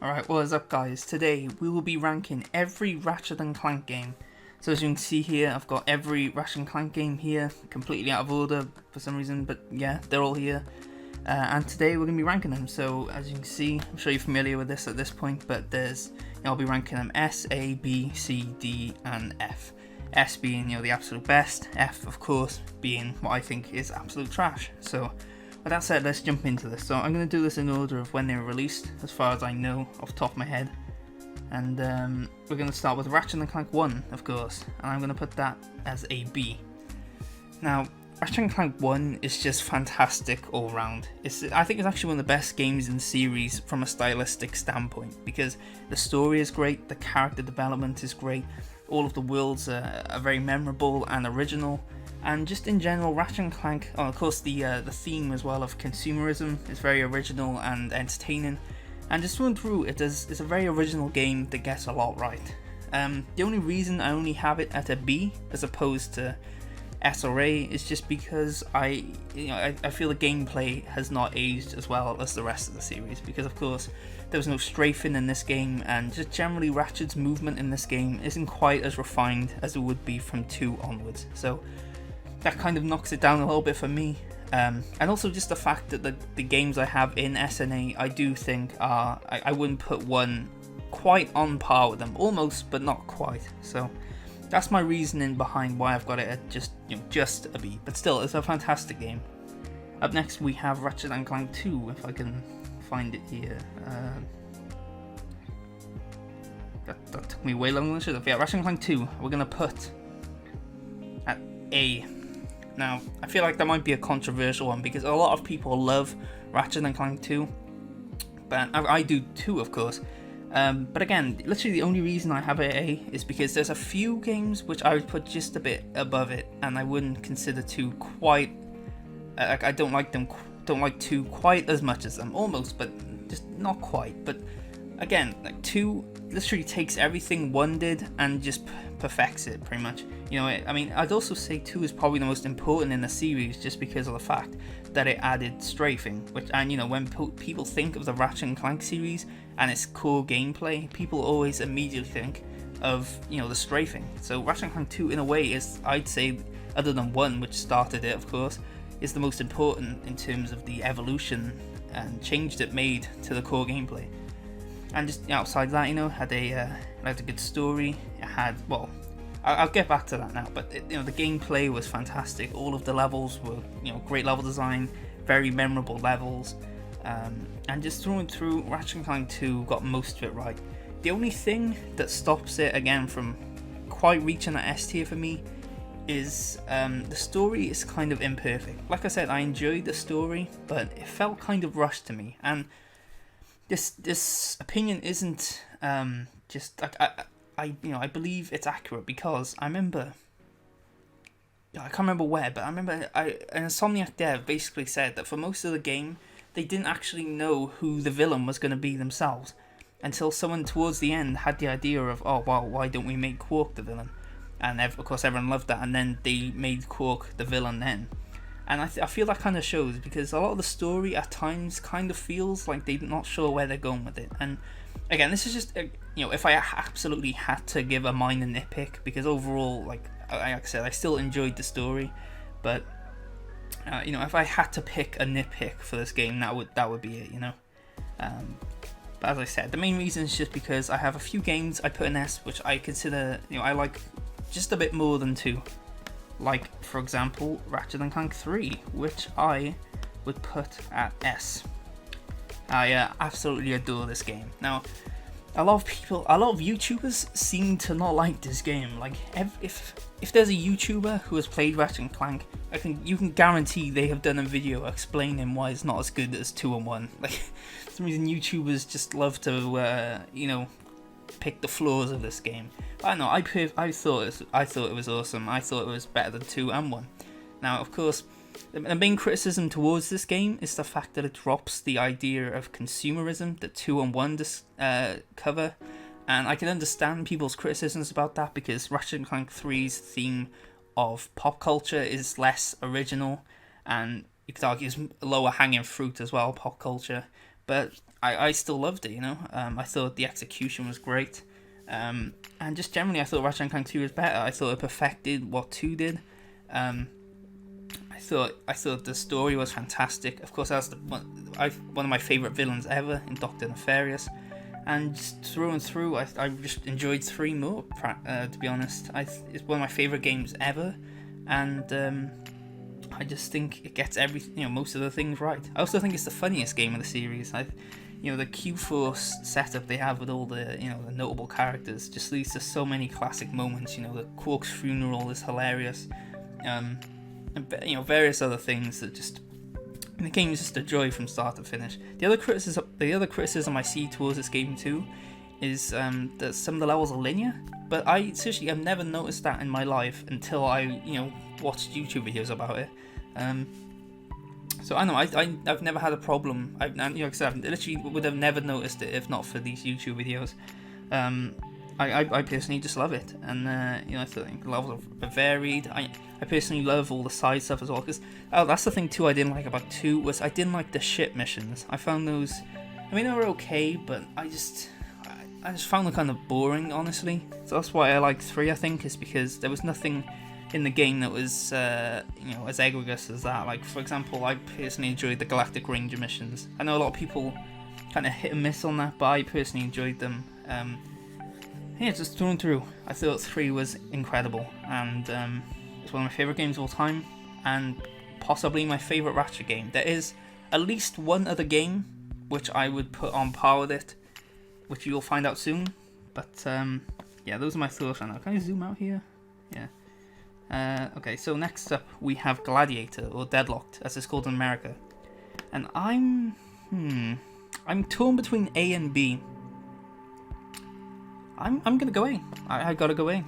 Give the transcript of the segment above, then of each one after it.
Alright, what is up guys? Today we will be ranking every Ratchet and Clank game. So as you can see here, I've got every Ratchet and Clank game here, completely out of order for some reason, but yeah, they're all here. And today we're going to be ranking them, so as you can see, I'm sure you're familiar with this at this point, but I'll be ranking them S, A, B, C, D, and F. S being, the absolute best, F of course being what I think is absolute trash. So with that said, let's jump into this. So I'm going to do this in order of when they were released, as far as I know off the top of my head. And we're going to start with Ratchet and Clank 1, of course, and I'm going to put that as a B. Now, Ratchet and Clank 1 is just fantastic all round. I think it's actually one of the best games in the series from a stylistic standpoint, because the story is great, the character development is great, all of the worlds are very memorable and original, and just in general, Ratchet and Clank, of course the theme as well of consumerism is very original and entertaining, and just through it's a very original game that gets a lot right. The only reason I only have it at a B as opposed to S or A is just because I feel the gameplay has not aged as well as the rest of the series, because of course there was no strafing in this game, and just generally Ratchet's movement in this game isn't quite as refined as it would be from 2 onwards, so that kind of knocks it down a little bit for me. And also just the fact that the games I have in S and A, I do think I wouldn't put 1 quite on par with them, almost but not quite, so that's my reasoning behind why I've got it at just a B, but still, it's a fantastic game. Up next we have Ratchet and Clank 2, if I can find it here. That took me way longer than it should have. Yeah, Ratchet and Clank 2, we're going to put at A. Now, I feel like that might be a controversial one, because a lot of people love Ratchet and Clank 2, but I do too, of course. But again, literally the only reason I have it A is because there's a few games which I would put just a bit above it, and I wouldn't consider 2 quite. I don't like 2 quite as much as them, almost, but just not quite. But again, like 2 literally takes everything 1 did and just perfects it pretty much. I mean, I'd also say 2 is probably the most important in the series, just because of the fact that it added strafing, and when people think of the Ratchet and Clank series and its core gameplay, people always immediately think of the strafing. So Ratchet and Clank 2 in a way is, I'd say, other than 1, which started it of course, is the most important in terms of the evolution and change that made to the core gameplay. And just outside that, had a good story. It had, well, I'll get back to that now, but the gameplay was fantastic. All of the levels were great level design, very memorable levels, and just through Ratchet and Clank 2 got most of it right. The only thing that stops it again from quite reaching that S tier for me is the story is kind of imperfect. Like I said, I enjoyed the story, but it felt kind of rushed to me, and this opinion isn't just like I believe it's accurate, because I remember, I can't remember where, but I remember an Insomniac dev basically said that for most of the game they didn't actually know who the villain was going to be themselves, until someone towards the end had the idea of, oh well, why don't we make Quark the villain? And of course everyone loved that, and then they made Quark the villain then. And I feel that kind of shows, because a lot of the story at times kind of feels like they're not sure where they're going with it. And again, this is just, if I absolutely had to give a minor nitpick, because overall, like I said, I still enjoyed the story, but if I had to pick a nitpick for this game, that would be it, But as I said, the main reason is just because I have a few games I put in S which I consider, I like just a bit more than 2. Like, for example, Ratchet and Clank 3, which I would put at S. I absolutely adore this game. Now, a lot of YouTubers seem to not like this game. Like, if there's a YouTuber who has played Ratchet and Clank, you can guarantee they have done a video explaining why it's not as good as 2 and 1. Like, for some reason YouTubers just love to, pick the flaws of this game. But I don't know, I thought it was awesome. I thought it was better than 2 and 1. Now, of course, the main criticism towards this game is the fact that it drops the idea of consumerism that 2 and 1 cover, and I can understand people's criticisms about that, because Ratchet and Clank 3's theme of pop culture is less original, and you could argue is lower hanging fruit as well, pop culture. But I still loved it, you know. I thought the execution was great. And just generally, I thought Ratchet Clank 2 was better. I thought it perfected what 2 did. I thought the story was fantastic. Of course, that's one of my favorite villains ever in Doctor Nefarious. And just through and through, I just enjoyed 3 more. To be honest, it's one of my favorite games ever, and I just think it gets most of the things right. I also think it's the funniest game of the series. The Q-Force setup they have with all the the notable characters just leads to so many classic moments. The Quark's funeral is hilarious, and various other things that just. The game is just a joy from start to finish. The other criticism I see towards this game too is that some of the levels are linear, but I've never noticed that in my life until I watched YouTube videos about it. So I know I've never had a problem. Like I said, I literally would have never noticed it if not for these YouTube videos. I personally just love it, and I think the levels are varied. I personally love all the side stuff as well, because that's the thing too I didn't like about 2 was I didn't like the ship missions. I found those, they were okay, but I just found them kind of boring, honestly. So that's why I like 3, I think, is because there was nothing in the game that was as egregious as that. Like, for example, I personally enjoyed the Galactic Ranger missions. I know a lot of people kind of hit and miss on that, but I personally enjoyed them. Just through and through, I thought 3 was incredible, and it's one of my favourite games of all time, and possibly my favourite Ratchet game. There is at least one other game which I would put on par with it, which you'll find out soon, but those are my thoughts right now. Can I zoom out here? Yeah. Okay, so next up we have Gladiator, or Deadlocked, as it's called in America, and I'm torn between A and B. I'm gonna go A. I gotta go A.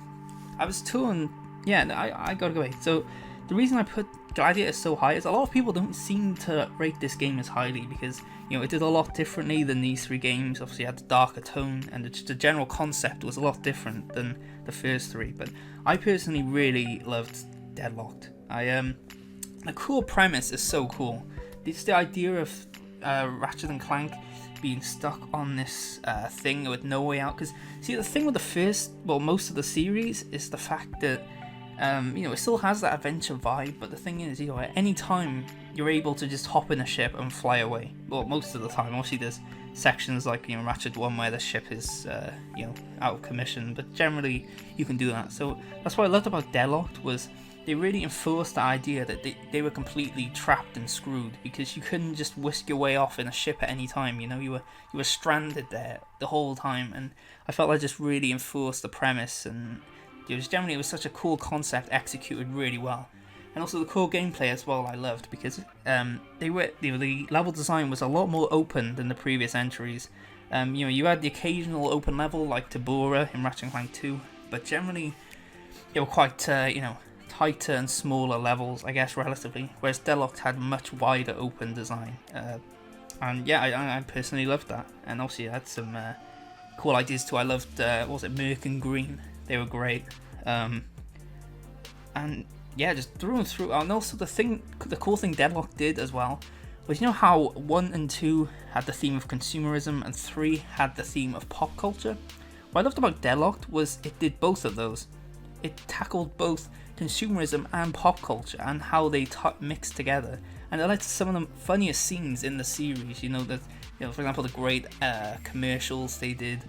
I was torn. Yeah, I gotta go A. So the reason I put Gladiator so high is a lot of people don't seem to rate this game as highly because it did a lot differently than these 3 games. Obviously, it had a darker tone, and the general concept was a lot different than the first 3. But I personally really loved Deadlocked. The core premise is so cool. It's the idea of Ratchet and Clank being stuck on this thing with no way out. Because see, the thing with most of the series is the fact that it still has that adventure vibe, but the thing is, at any time you're able to just hop in a ship and fly away. Well, most of the time. Obviously, there's sections like Ratchet 1 where the ship is out of commission, but generally you can do that. So that's what I loved about Deadlocked was they really enforced the idea that they were completely trapped and screwed, because you couldn't just whisk your way off in a ship at any time. You were stranded there the whole time, and I felt that just really enforced the premise, and it was such a cool concept executed really well. And also the core gameplay as well I loved, because the level design was a lot more open than the previous entries. You had the occasional open level like Tabora in Ratchet Clank 2, but generally they were quite tighter and smaller levels, I guess, relatively, whereas Deadlocked had much wider open design. And I personally loved that, and obviously it had some cool ideas too. I loved Merc and Green. They were great. And just through and through. And also the cool thing Deadlocked did as well was, how 1 and 2 had the theme of consumerism and 3 had the theme of pop culture? What I loved about Deadlocked was it did both of those. It tackled both consumerism and pop culture and how they mixed together, and it led to some of the funniest scenes in the series. For example, the great commercials they did,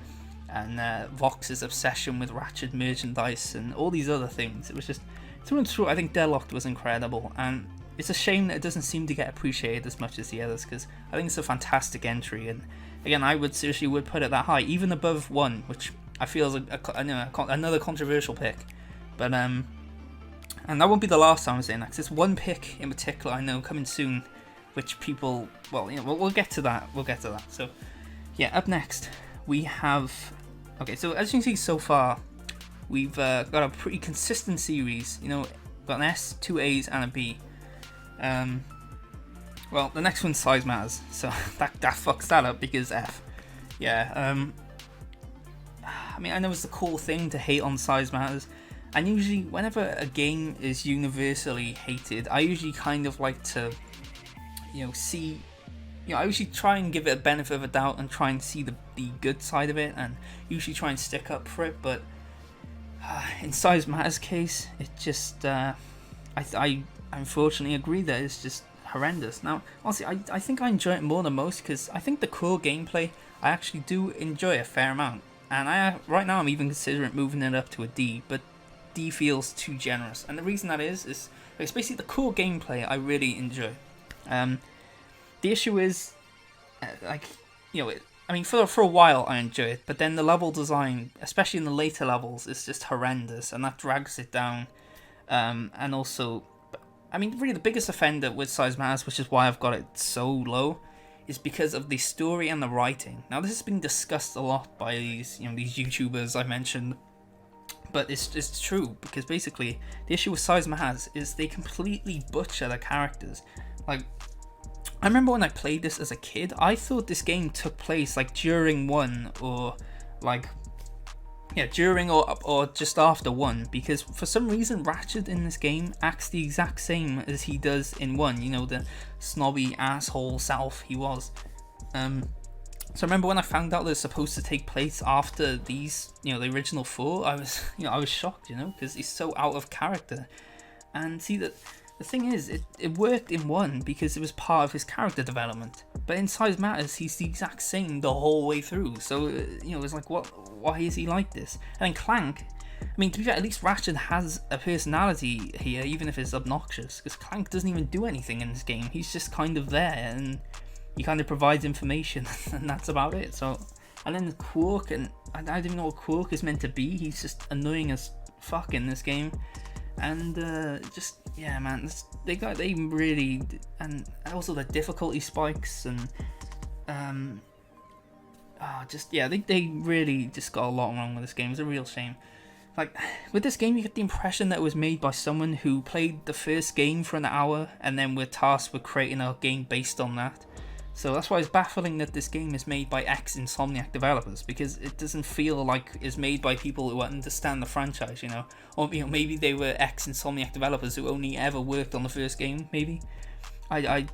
and Vox's obsession with Ratchet merchandise and all these other things. It was just through and through. I think Deadlocked was incredible, and it's a shame that it doesn't seem to get appreciated as much as the others, because I think it's a fantastic entry, and again, I would put it that high, even above 1, which I feel is another controversial pick. But and that won't be the last time I'm saying that, because there's one pick in particular I know coming soon, which people, we'll get to that. So, up next we have. Okay, so as you can see so far, we've got a pretty consistent series. We've got an S, 2 A's, and a B. The next one's size matters, so that fucks that up because F. I know it's the cool thing to hate on size matters. And usually, whenever a game is universally hated, I usually kind of like to, see I usually try and give it a benefit of a doubt and try and see the good side of it, and usually try and stick up for it. But in Size Matters' case, it just I unfortunately agree that it's just horrendous. Now, honestly, I think I enjoy it more than most because I think the core gameplay I actually do enjoy a fair amount, and right now I'm even considering moving it up to a D, but D feels too generous, and the reason that is it's basically the core gameplay I really enjoy. The issue is, for a while I enjoy it, but then the level design, especially in the later levels, is just horrendous, and that drags it down. And also, really the biggest offender with Size Matters, which is why I've got it so low, is because of the story and the writing. Now, this has been discussed a lot by these YouTubers I mentioned, but it's true, because basically the issue with Size Matters is they completely butcher the characters. Like, I remember when I played this as a kid, I thought this game took place like during 1 or like during or just after 1, because for some reason Ratchet in this game acts the exact same as he does in 1, the snobby asshole self he was. So I remember when I found out that it's supposed to take place after these, the original 4, I was shocked, because he's so out of character. And see that the thing is, it worked in 1 because it was part of his character development. But in Size Matters, he's the exact same the whole way through. So, it's like, why is he like this? And then Clank, to be fair, at least Ratchet has a personality here, even if it's obnoxious. Because Clank doesn't even do anything in this game. He's just kind of there, and he kind of provides information, and that's about it. So, and then Quark, and I don't even know what Quark is meant to be. He's just annoying as fuck in this game. And they really, and also the difficulty spikes, and they really just got a lot wrong with this game. It's a real shame. Like, with this game, you get the impression that it was made by someone who played the first game for an hour and then were tasked with creating a game based on that. So that's why it's baffling that this game is made by ex-Insomniac developers, because it doesn't feel like it's made by people who understand the franchise, Or maybe they were ex-Insomniac developers who only ever worked on the first game, maybe. I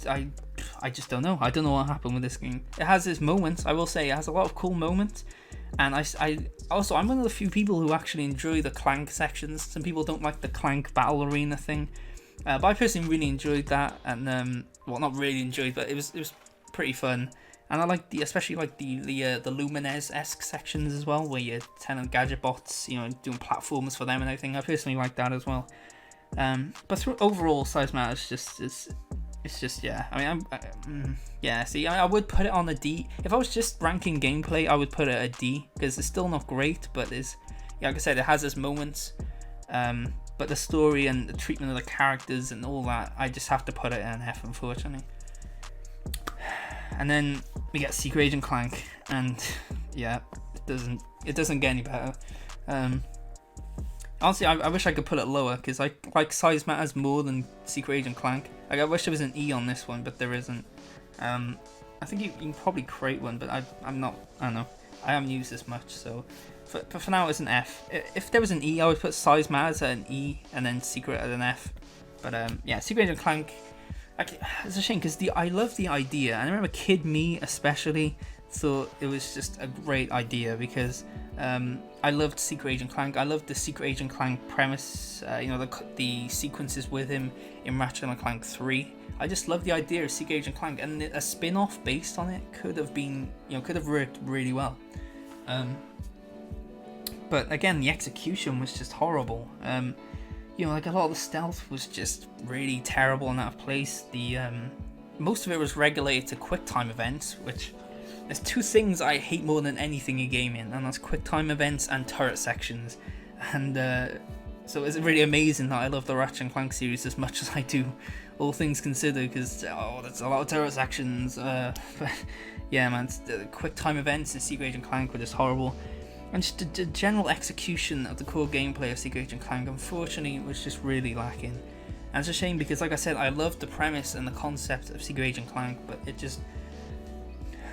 just don't know. I don't know what happened with this game. It has its moments, I will say. It has a lot of cool moments. And I'm one of the few people who actually enjoy the Clank sections. Some people don't like the Clank battle arena thing. But I personally really enjoyed that. And, not really enjoyed, but it was pretty fun, and I like especially the Lumines-esque sections as well, where you're telling gadget bots, doing platforms for them and everything. I personally like that as well. But through overall, Size Matters it's just I would put it on a D. If I was just ranking gameplay, I would put it at a D, because it's still not great, but it's, like I said, it has its moments. But the story and the treatment of the characters and all that, I just have to put it at an F, unfortunately. And then we get Secret Agent Clank, and it doesn't get any better. Honestly, I wish I could put it lower, because I like Size Matters more than Secret Agent Clank. Like, I wish there was an E on this one, but there isn't. I think you can probably create one, but I don't know. I haven't used this much, so for now it's an F. If there was an E, I would put Size Matters at an E, and then Secret at an F. But Secret Agent Clank, it's a shame, because I love the idea, and I remember Kid Me especially thought it was just a great idea, because I loved Secret Agent Clank. I loved the Secret Agent Clank premise, the sequences with him in Ratchet Clank 3. I just love the idea of Secret Agent Clank, and a spin-off based on it could have worked really well. But again, the execution was just horrible. Like, a lot of the stealth was just really terrible and out of place. Most of it was regulated to QuickTime events, which there's two things I hate more than anything in gaming, and that's QuickTime events and turret sections. And so it's really amazing that I love the Ratchet Clank series as much as I do, all things considered, because there's a lot of turret sections. But yeah, man, the QuickTime events in Secret Agent Clank were just horrible. And just the general execution of the core gameplay of Secret Agent Clank, unfortunately, was just really lacking. And it's a shame, because, like I said, I loved the premise and the concept of Secret Agent Clank, but it just,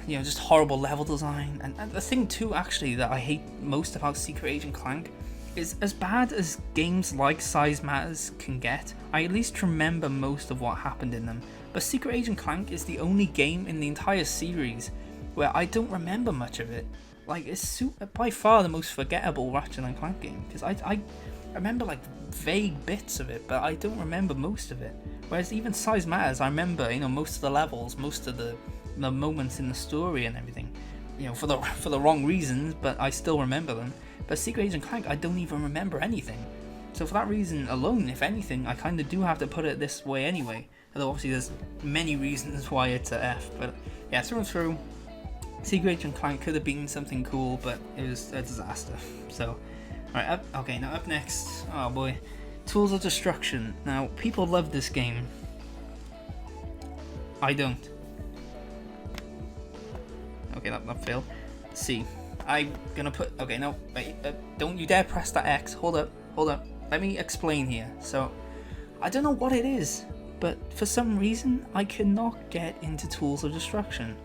just horrible level design. And the thing, too, actually, that I hate most about Secret Agent Clank is as bad as games like Size Matters can get. I at least remember most of what happened in them, but Secret Agent Clank is the only game in the entire series where I don't remember much of it. Like, it's by far the most forgettable Ratchet and Clank game, because I remember like vague bits of it, but I don't remember most of it. Whereas even Size Matters, I remember, you know, most of the levels, most of the moments in the story and everything, you know, for the wrong reasons, but I still remember them. But Secret Agent Clank, I don't even remember anything. So for that reason alone, if anything, I kind of do have to put it this way anyway. Although obviously there's many reasons why it's a F, but yeah, through and through, Secret Agent Clank could have been something cool, but it was a disaster. So, alright, okay, now up next, oh boy, Tools of Destruction. Now, people love this game. I don't. Okay, that failed. C. I'm gonna put, okay, no, wait, don't you dare press that X. Hold up. Let me explain here. So, I don't know what it is, but for some reason, I cannot get into Tools of Destruction.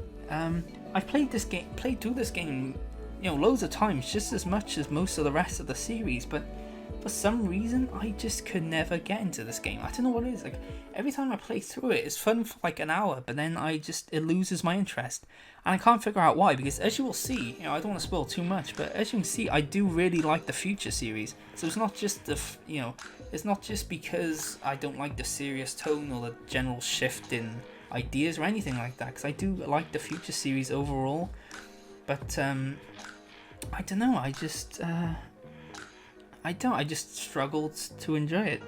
I've played through this game, you know, loads of times, just as much as most of the rest of the series, but for some reason, I just could never get into this game. I don't know what it is. Like, every time I play through it, it's fun for like an hour, but then it loses my interest. And I can't figure out why, because as you will see, you know, I don't want to spoil too much, but as you can see, I do really like the Future series. So it's not just it's not just because I don't like the serious tone or the general shift in ideas or anything like that, because I do like the Future series overall. But I don't know, I just struggled to enjoy it.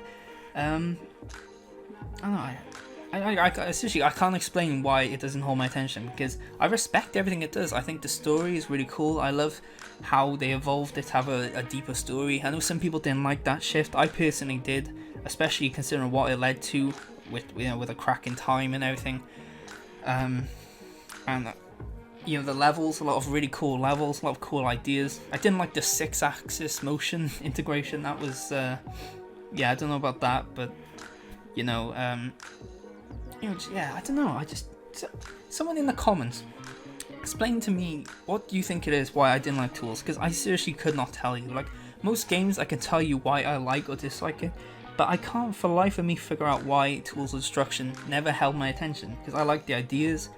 I don't know. Seriously, I can't explain why it doesn't hold my attention, because I respect everything it does. I think the story is really cool. I love how they evolved it to have a deeper story. I know some people didn't like that shift. I personally did, especially considering what it led to with a crack in time and everything. And you know, the levels, a lot of really cool levels, a lot of cool ideas. I didn't like the 6-axis motion integration. That was yeah, I don't know about that, but you know, yeah, I don't know. Someone in the comments, explain to me what do you think it is why I didn't like Tools, because I seriously could not tell you. Like, most games I can tell you why I like or dislike it, but I can't for the life of me figure out why Tools of Destruction never held my attention, because I like the ideas,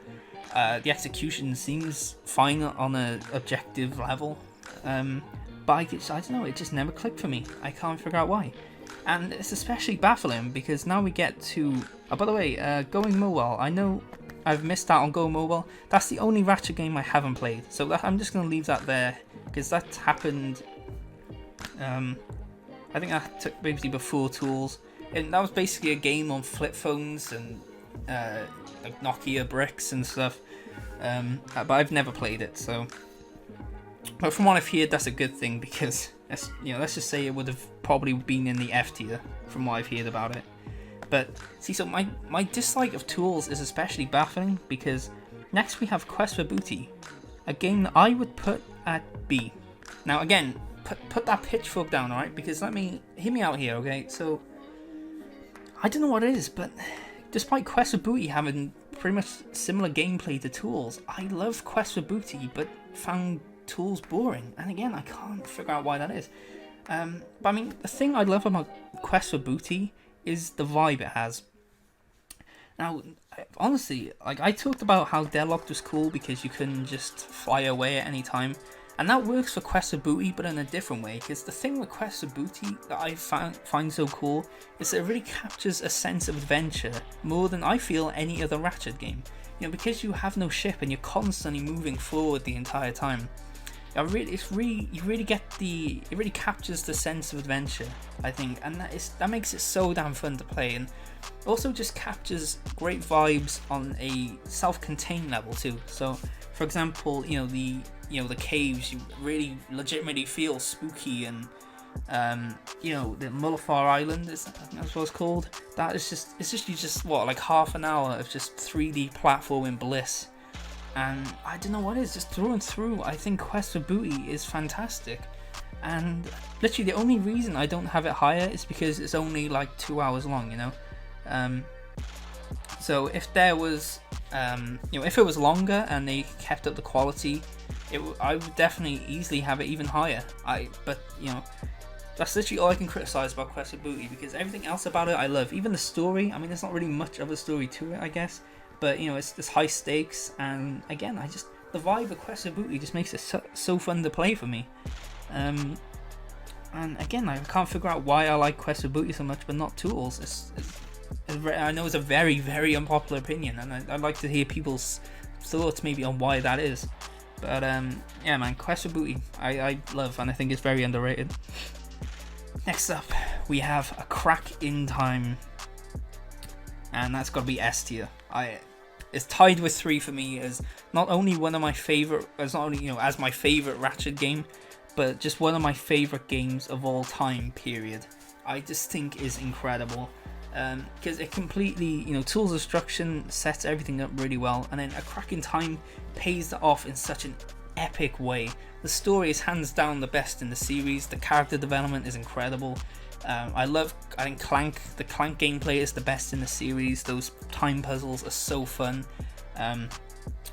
the execution seems fine on an objective level, but I don't know, it just never clicked for me. I can't figure out why. And it's especially baffling because now we get to... Oh, by the way, Going Mobile. I know I've missed out on Go Mobile. That's the only Ratchet game I haven't played. So I'm just going to leave that there, because that happened... I think that took basically before Tools. And that was basically a game on flip phones and like Nokia bricks and stuff. But I've never played it, so... But from what I've heard, that's a good thing, because... let's just say it would have probably been in the F tier from what I've heard about it. But see, so my dislike of Tools is especially baffling, because next we have Quest for Booty, a game that I would put at B. Now again, put that pitchfork down, alright? Because hear me out here, okay? So I don't know what it is, but despite Quest for Booty having pretty much similar gameplay to Tools, I love Quest for Booty, but found Tools boring, and again I can't figure out why that is. But I mean, the thing I love about Quest for Booty is the vibe it has. Now, honestly, like, I talked about how Deadlocked was cool because you couldn't just fly away at any time, and that works for Quest for Booty, but in a different way. Because the thing with Quest for Booty that I find so cool is that it really captures a sense of adventure more than I feel any other Ratchet game. You know, because you have no ship and you're constantly moving forward the entire time. It really captures the sense of adventure, I think, and that makes it so damn fun to play, and also just captures great vibes on a self-contained level too. So, for example, the caves, you really legitimately feel spooky, and the Mullifar Island, that's what it's called. It's just like half an hour of just 3D platforming bliss. And I don't know what it is, just through and through, I think Quest for Booty is fantastic. And literally the only reason I don't have it higher is because it's only like 2 hours long, you know? So if there was, if it was longer and they kept up the quality, I would definitely easily have it even higher. But that's literally all I can criticize about Quest for Booty, because everything else about it I love. Even the story, I mean, there's not really much of a story to it, I guess, but you know, it's high stakes, and again, the vibe of Quest for Booty just makes it so fun to play for me. And again, I can't figure out why I like Quest for Booty so much, but not Tools. I know it's a very, very unpopular opinion, and I'd like to hear people's thoughts maybe on why that is. But yeah, man, Quest for Booty, I love, and I think it's very underrated. Next up, we have A Crack in Time, and that's got to be S tier. It's tied with 3 for me as not only one of my favorite, as not only, you know, as my favorite Ratchet game, but just one of my favorite games of all time. Period. I just think is incredible. Because it completely, you know, Tools of Destruction sets everything up really well, and then A Crack in Time pays that off in such an epic way. The story is hands down the best in the series. The character development is incredible. I think the Clank gameplay is the best in the series. Those time puzzles are so fun.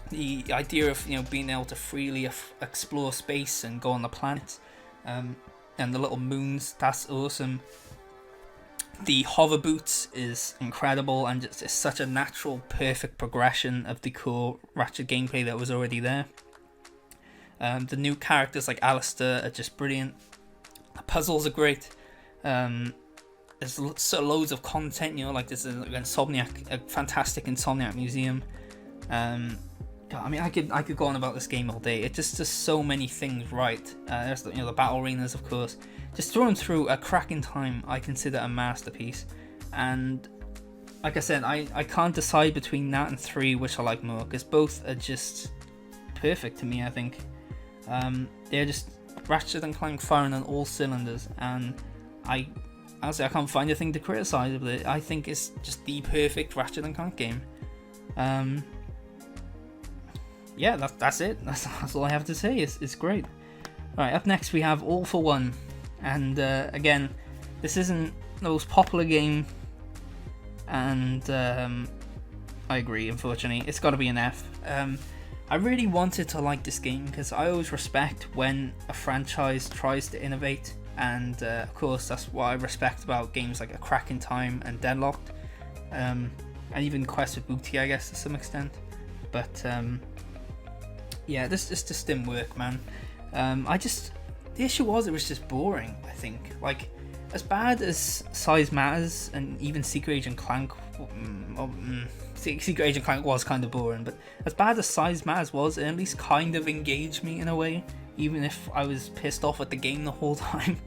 The idea of, you know, being able to freely explore space and go on the planet, and the little moons, that's awesome. The hover boots is incredible, and it's such a natural, perfect progression of the core Ratchet gameplay that was already there. The new characters like Alistair are just brilliant. The puzzles are great. There's loads of content, you know, like there's a fantastic Insomniac museum. God, I mean, I could go on about this game all day. It just does so many things right. There's the battle arenas, of course. Just thrown through, A Crack in Time, I consider a masterpiece. And like I said, I can't decide between that and 3 which I like more, because both are just perfect to me, I think. They're just Ratchet and Clank firing on all cylinders, and honestly, I can't find a thing to criticize with it. I think it's just the perfect Ratchet and Clank game. Yeah, that's it. That's all I have to say. It's great. Alright, up next we have All for One. And again, this isn't the most popular game, and I agree, unfortunately. It's got to be an F. I really wanted to like this game because I always respect when a franchise tries to innovate, and of course that's what I respect about games like A Crack in Time and Deadlocked, and even Quest for Booty, I guess, to some extent. But yeah, this just didn't work, man. The issue was, it was just boring, I think. Like, as bad as Size Matters and even Secret Agent Clank, Secret Agent Clank was kind of boring, but as bad as Size Matters was, it at least kind of engaged me in a way, even if I was pissed off at the game the whole time.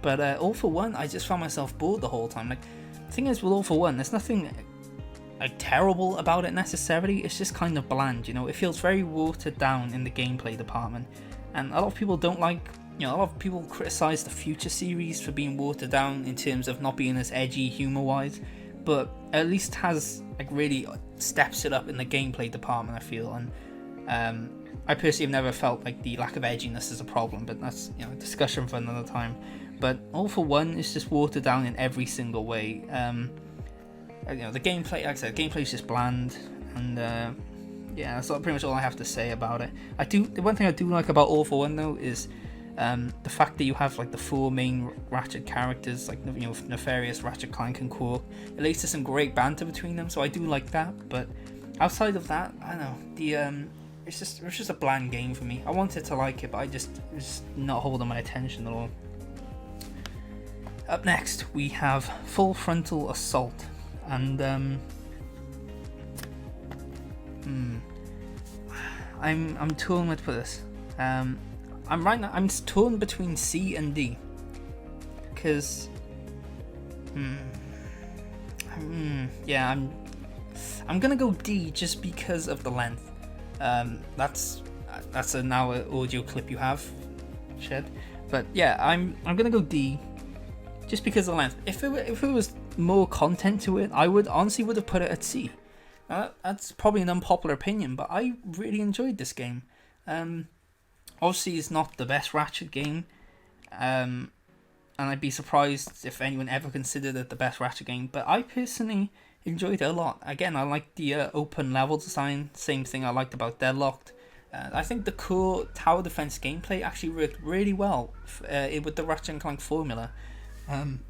But All for One, I just found myself bored the whole time. Like, the thing is with All for One, there's nothing like terrible about it necessarily. It's just kind of bland, you know. It feels very watered down in the gameplay department, and a lot of people don't like. You know, a lot of people criticize the Future series for being watered down in terms of not being as edgy humor-wise, but at least has like really steps it up in the gameplay department, I feel. And I personally have never felt like the lack of edginess is a problem, but that's, you know, a discussion for another time. But All for One is just watered down in every single way. You know, the gameplay, like I said, the gameplay is just bland, and yeah, that's pretty much all I have to say about it. The one thing I do like about All for One though is the fact that you have like the 4 main Ratchet characters, like, you know, Nefarious, Ratchet Clank, and Quark. It leads to some great banter between them, so I do like that. But outside of that, I don't know, it was just a bland game for me. I wanted to like it, but it was not holding my attention at all. Up next, we have Full Frontal Assault, and I'm torn with this. I'm torn between C and D, because yeah, I'm gonna go D just because of the length. That's now an audio clip you have, Shed. But yeah, I'm gonna go D just because of the length. If it was more content to it, I would have put it at C. That's probably an unpopular opinion, but I really enjoyed this game. Obviously, it's not the best Ratchet game, and I'd be surprised if anyone ever considered it the best Ratchet game, but I personally enjoyed it a lot. Again, I liked the open level design, same thing I liked about Deadlocked. I think the core tower defense gameplay actually worked really well with the Ratchet and Clank formula. And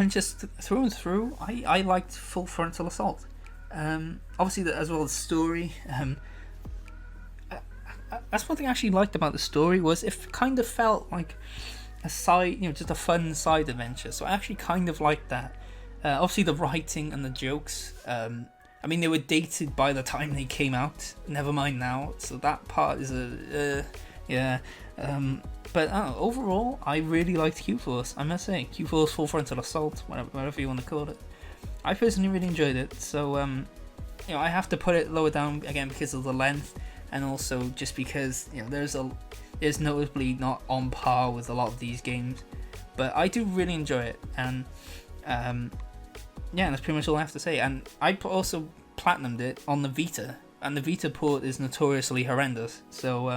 just through and through, I liked Full Frontal Assault. Obviously, as well as story. That's one thing I actually liked about the story, was it kind of felt like a side, just a fun side adventure. So I actually kind of liked that. Obviously, the writing and the jokes. I mean, they were dated by the time they came out. Never mind now. So that part is yeah. But overall, I really liked Q-Force. I must say, Q-Force Full Frontal Assault, whatever you want to call it. I personally really enjoyed it. So I have to put it lower down again because of the length, and also just because there's notably not on par with a lot of these games. But I do really enjoy it, and that's pretty much all I have to say. And I also platinumed it on the Vita, and the Vita port is notoriously horrendous. So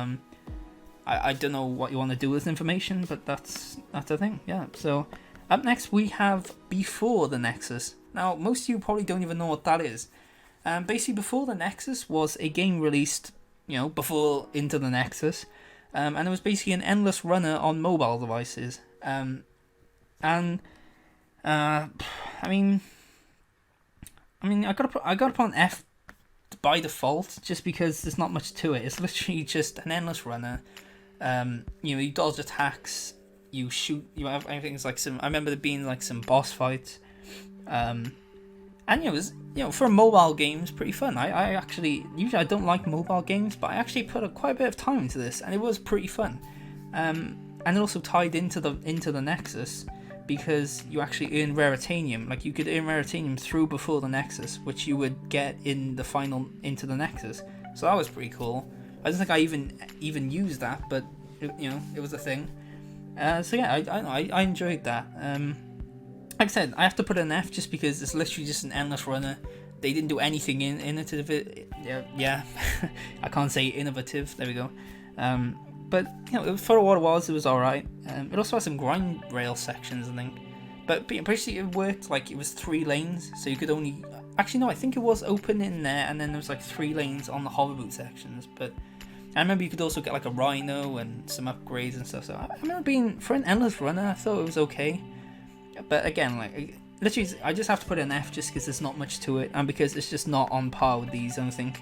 I don't know what you want to do with this information, but that's the thing. Yeah. So up next we have Before the Nexus. Now most of you probably don't even know what that is. Basically, Before the Nexus was a game released, before Into the Nexus, and it was basically an endless runner on mobile devices. I mean, I gotta put an F by default, just because there's not much to it. It's literally just an endless runner. You dodge attacks, you shoot, you have things like I remember there being like some boss fights, and it was for a mobile game, it's pretty fun. I actually usually I don't like mobile games, but I actually put quite a bit of time into this, and it was pretty fun. And it also tied into the Nexus, because you actually earn Raritanium. Like, you could earn Raritanium through Before the Nexus, which you would get in the final Into the Nexus. So that was pretty cool. I don't think I even used that, but it was a thing. So yeah, I enjoyed that. Like I said, I have to put an F just because it's literally just an endless runner. They didn't do anything innovative. Yeah. I can't say innovative. There we go. But for what it was alright. It also has some grind rail sections, I think. But basically, it worked like it was 3 lanes, so you could only. Actually, no, I think it was open in there, and then there was like 3 lanes on the hoverboot sections. But I remember you could also get like a rhino and some upgrades and stuff. So I remember being, for an endless runner, I thought it was okay. But again, like, literally, I just have to put an F just because there's not much to it, and because it's just not on par with these, I don't think.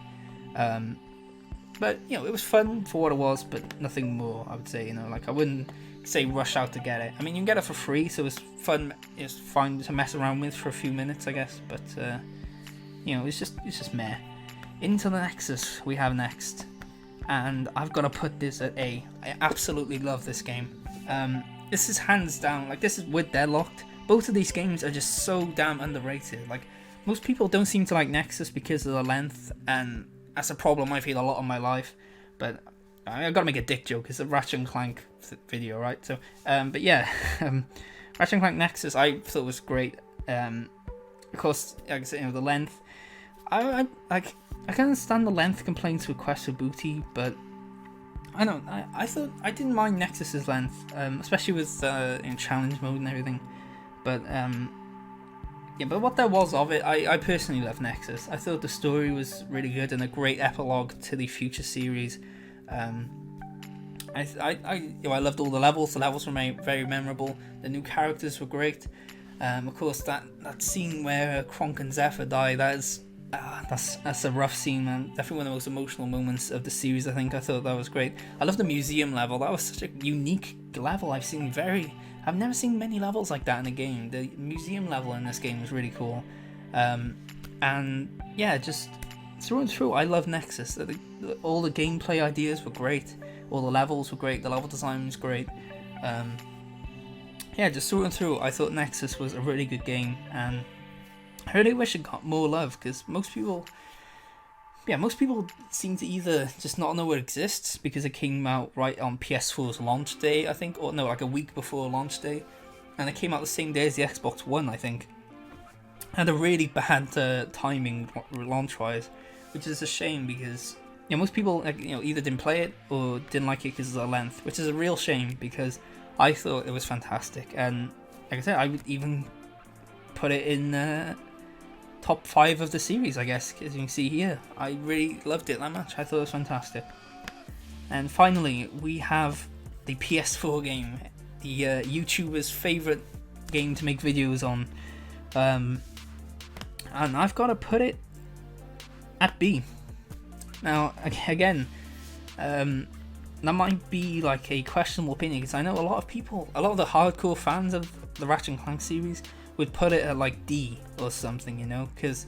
But it was fun for what it was, but nothing more, I would say. Like, I wouldn't say rush out to get it. I mean, you can get it for free, so it's fun. It's fun to mess around with for a few minutes, I guess. But it's just meh. Into the Nexus we have next, and I've got to put this at A. I absolutely love this game. This is hands down, like, this is with Deadlocked. Both of these games are just so damn underrated. Like, most people don't seem to like Nexus because of the length, and that's a problem I feel a lot of my life. But I gotta make a dick joke. It's a Ratchet and Clank video, right? So, but yeah, Ratchet and Clank Nexus I thought was great. Of course, like I said, the length. I can understand the length complaints with Quest for Booty, but I thought I didn't mind Nexus's length, especially with challenge mode and everything. But but what there was of it, I personally loved Nexus. I thought the story was really good and a great epilogue to the future series. I loved all the levels. The levels were very memorable. The new characters were great. Of course, that scene where Kronk and Zephyr die, that's a rough scene, man. Definitely one of the most emotional moments of the series, I think. I thought that was great. I love the museum level. That was such a unique level. I've never seen many levels like that in a game. The museum level in this game was really cool. And yeah, just through and through, I love Nexus. All the gameplay ideas were great. All the levels were great. The level design was great. Just through and through, I thought Nexus was a really good game, and I really wish it got more love, because most people seem to either just not know it exists because it came out right on PS4's launch day, I think, or no, like a week before launch day, and it came out the same day as the Xbox One, I think. Had a really bad timing launch-wise, which is a shame because most people either didn't play it or didn't like it because of the length, which is a real shame because I thought it was fantastic, and like I said, I would even put it in top 5 of the series, I guess, as you can see here. I really loved it that much. I thought it was fantastic. And finally, we have the PS4 game, the YouTuber's favourite game to make videos on. And I've got to put it at B. Now, again, that might be like a questionable opinion, because I know a lot of the hardcore fans of the Ratchet Clank series would put it at like D or something, you know, because,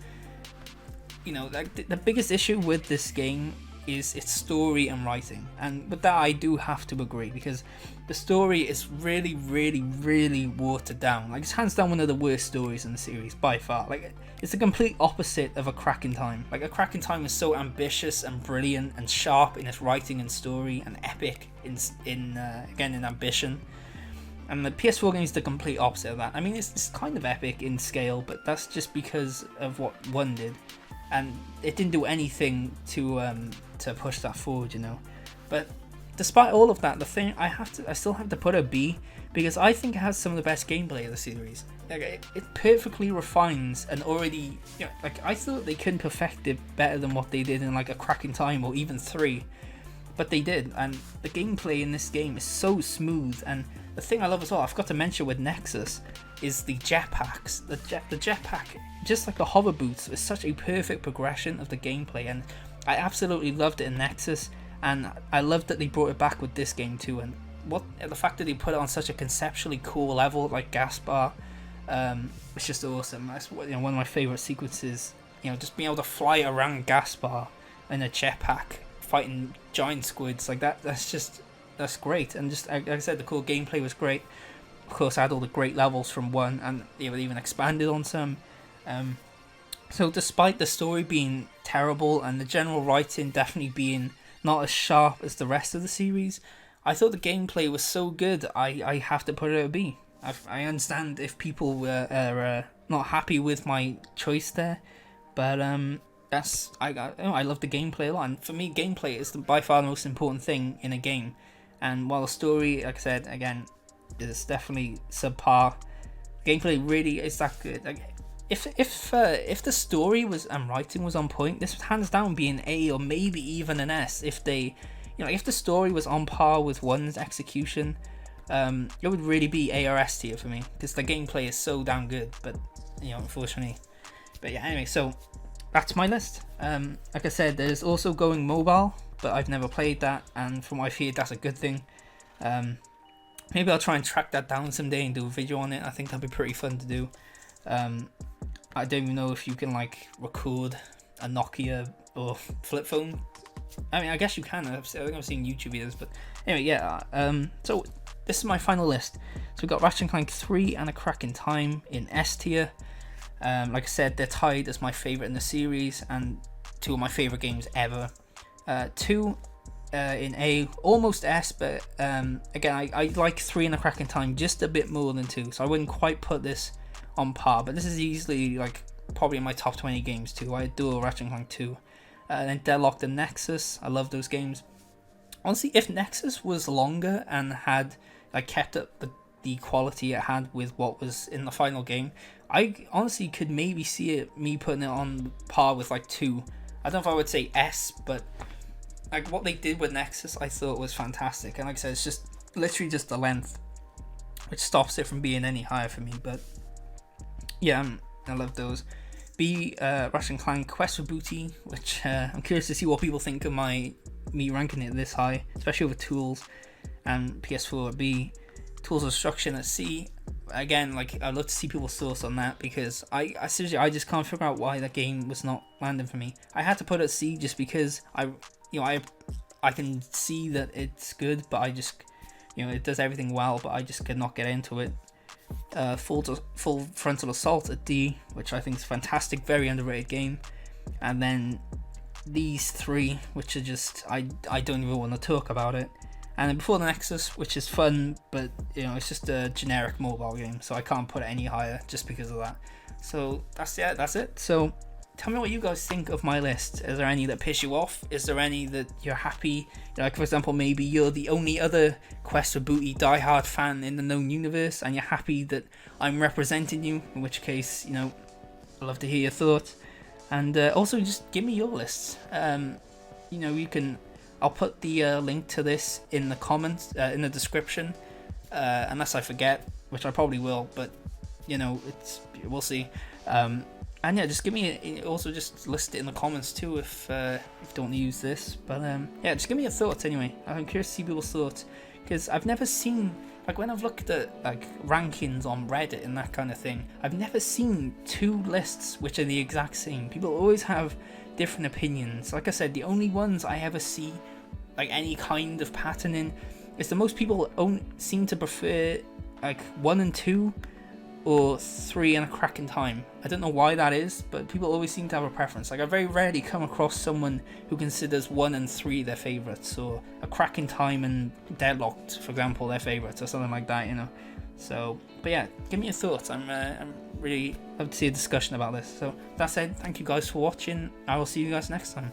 you know, like the biggest issue with this game is its story and writing, and with that I do have to agree, because the story is really, really, really watered down. Like, it's hands down one of the worst stories in the series by far. Like, it's the complete opposite of A Crack in Time. Like, A Crack in Time is so ambitious and brilliant and sharp in its writing and story, and epic in ambition. And the PS4 game is the complete opposite of that. I mean, it's kind of epic in scale, but that's just because of what 1 did, and it didn't do anything to push that forward, you know. But despite all of that, the thing I still have to put a B, because I think it has some of the best gameplay of the series. Like, it perfectly refines and already, you know, like, I thought they couldn't perfect it better than what they did in like A Crack in Time or even 3, but they did. And the gameplay in this game is so smooth. And the thing I love as well, I forgot to mention with Nexus, is the jetpacks. The jetpack, just like the hover boots, is such a perfect progression of the gameplay, and I absolutely loved it in Nexus, and I loved that they brought it back with this game too. And the fact that they put it on such a conceptually cool level, like Gaspar, it's just awesome. That's, you know, one of my favorite sequences. You know, just being able to fly around Gaspar in a jetpack, fighting giant squids like that. That's great. And just like I said, the cool gameplay was great. Of course, I had all the great levels from 1, and they even expanded on some. So despite the story being terrible and the general writing definitely being not as sharp as the rest of the series, I thought the gameplay was so good, I have to put it at a B. I understand if people are not happy with my choice there, but I love the gameplay a lot, and for me, gameplay is by far the most important thing in a game. And while the story, like I said, again, is definitely subpar, gameplay really is that good. Like, if the story was and writing was on point, this would hands down be an A or maybe even an S. If the story was on par with 1's execution, it would really be A or S tier for me, because the gameplay is so damn good. But, you know, unfortunately, but yeah. Anyway, so that's my list. Like I said, there's also going mobile, but I've never played that, and from what I've heard, that's a good thing. Maybe I'll try and track that down someday and do a video on it. I think that'd be pretty fun to do. I don't even know if you can like record a Nokia or flip phone. I mean, I guess you can. I think I've seen YouTube videos, but anyway, yeah. So this is my final list. So we've got Ratchet Clank 3 and A Crack in Time in S tier. Like I said, they're tied as my favorite in the series and 2 of my favorite games ever. 2 in A, almost S, but again, I like 3 and A Crack in Time just a bit more than 2, so I wouldn't quite put this on par, but this is easily like probably in my top 20 games too. I adore Ratchet Clank 2. Then Deadlocked and Nexus, I love those games. Honestly, if Nexus was longer and had like kept up the quality it had with what was in the final game, I honestly could maybe see me putting it on par with like 2. I don't know if I would say S, but like what they did with Nexus I thought was fantastic, and like I said, it's just literally just the length which stops it from being any higher for me. But yeah, I love those. B, Ratchet Clank Quest for Booty, which I'm curious to see what people think of me ranking it this high, especially over Tools, and PS4 at B, Tools of Destruction at C. Again, like, I'd love to see people's thoughts on that, because I seriously, I just can't figure out why that game was not landing for me. I had to put it at C just because I can see that it's good, but I just, it does everything well, but I just could not get into it. Full Frontal Assault at D, which I think is a fantastic, very underrated game. And then these 3, which are just, I don't even want to talk about it. And then Before the Nexus, which is fun, but it's just a generic mobile game, so I can't put it any higher just because of that. So that's it. So tell me what you guys think of my list. Is there any that piss you off? Is there any that you're happy? Like, for example, maybe you're the only other Quest for Booty diehard fan in the known universe, and you're happy that I'm representing you, in which case, I'd love to hear your thoughts. And also, just give me your lists. You can. I'll put the link to this in the comments, in the description, unless I forget, which I probably will. But we'll see. And yeah, just give me. Also, just list it in the comments too if you don't use this. But yeah, just give me your thoughts anyway. I'm curious to see people's thoughts, because I've never seen. Like, when I've looked at like rankings on Reddit and that kind of thing, I've never seen two lists which are the exact same. People always have different opinions. Like I said, the only ones I ever see like any kind of pattern in is the most people seem to prefer like 1 and 2 or 3 and a crack in time. I don't know why that is, but people always seem to have a preference. Like, I very rarely come across someone who considers 1 and 3 their favourites, or a crack in time and Deadlocked, for example, their favourites, or something like that, So, but yeah, give me your thoughts. I'm really love to see a discussion about this. So, that said, thank you guys for watching. I will see you guys next time.